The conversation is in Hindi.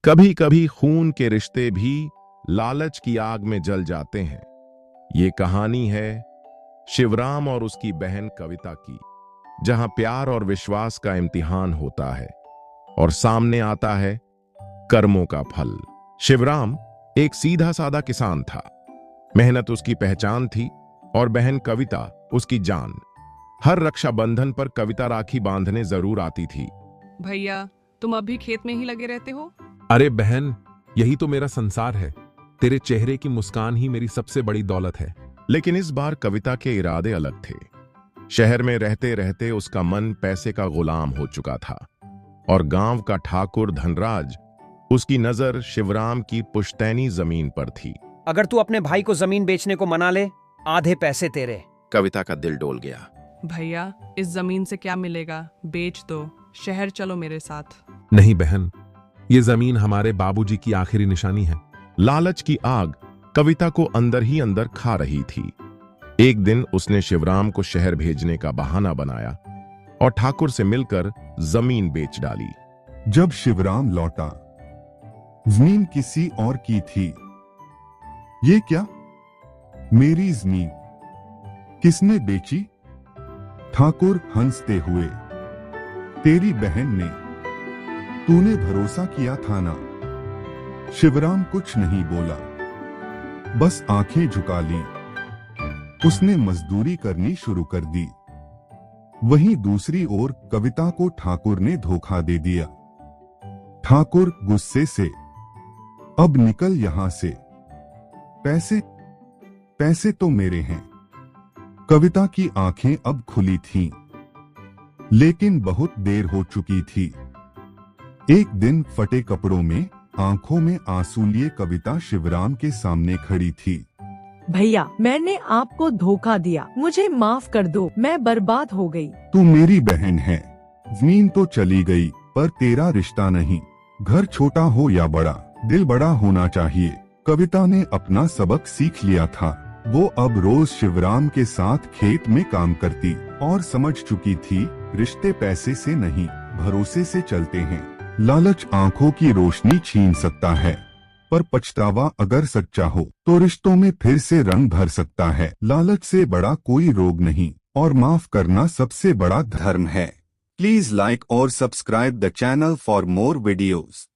कभी कभी खून के रिश्ते भी लालच की आग में जल जाते हैं। ये कहानी है शिवराम और उसकी बहन कविता की, जहां प्यार और विश्वास का इम्तिहान होता है और सामने आता है कर्मों का फल। शिवराम एक सीधा साधा किसान था। मेहनत उसकी पहचान थी और बहन कविता उसकी जान। हर रक्षाबंधन पर कविता राखी बांधने जरूर आती थी। भैया, तुम अब भी खेत में ही लगे रहते हो? अरे बहन, यही तो मेरा संसार है। तेरे चेहरे की मुस्कान ही मेरी सबसे बड़ी दौलत है। लेकिन इस बार कविता के इरादे अलग थे। शहर में रहते रहते उसका मन पैसे का गुलाम हो चुका था और गांव का ठाकुर धनराज उसकी नजर शिवराम की पुश्तैनी जमीन पर थी। अगर तू अपने भाई को जमीन बेचने को मना ले, आधे पैसे तेरे। कविता का दिल डोल गया। भैया, इस जमीन से क्या मिलेगा? बेच दो, शहर चलो मेरे साथ। नहीं बहन, ये जमीन हमारे बाबूजी की आखिरी निशानी है। लालच की आग कविता को अंदर ही अंदर खा रही थी। एक दिन उसने शिवराम को शहर भेजने का बहाना बनाया और ठाकुर से मिलकर जमीन बेच डाली। जब शिवराम लौटा, जमीन किसी और की थी। ये क्या? मेरी जमीन किसने बेची? ठाकुर हंसते हुए, तेरी बहन ने। तूने भरोसा किया था ना। शिवराम कुछ नहीं बोला, बस आंखें झुका ली। उसने मजदूरी करनी शुरू कर दी। वहीं दूसरी ओर कविता को ठाकुर ने धोखा दे दिया। ठाकुर गुस्से से, अब निकल यहां से। पैसे तो मेरे हैं। कविता की आंखें अब खुली थीं, लेकिन बहुत देर हो चुकी थी। एक दिन फटे कपड़ों में, आंखों में आंसू लिए कविता शिवराम के सामने खड़ी थी। भैया, मैंने आपको धोखा दिया, मुझे माफ कर दो, मैं बर्बाद हो गई। तू मेरी बहन है। जमीन तो चली गई, पर तेरा रिश्ता नहीं। घर छोटा हो या बड़ा, दिल बड़ा होना चाहिए। कविता ने अपना सबक सीख लिया था। वो अब रोज शिवराम के साथ खेत में काम करती और समझ चुकी थी, रिश्ते पैसे से नहीं, भरोसे से चलते हैं। लालच आंखों की रोशनी छीन सकता है, पर पछतावा अगर सच्चा हो तो रिश्तों में फिर से रंग भर सकता है। लालच से बड़ा कोई रोग नहीं, और माफ करना सबसे बड़ा धर्म है। प्लीज लाइक और subscribe the channel for more videos.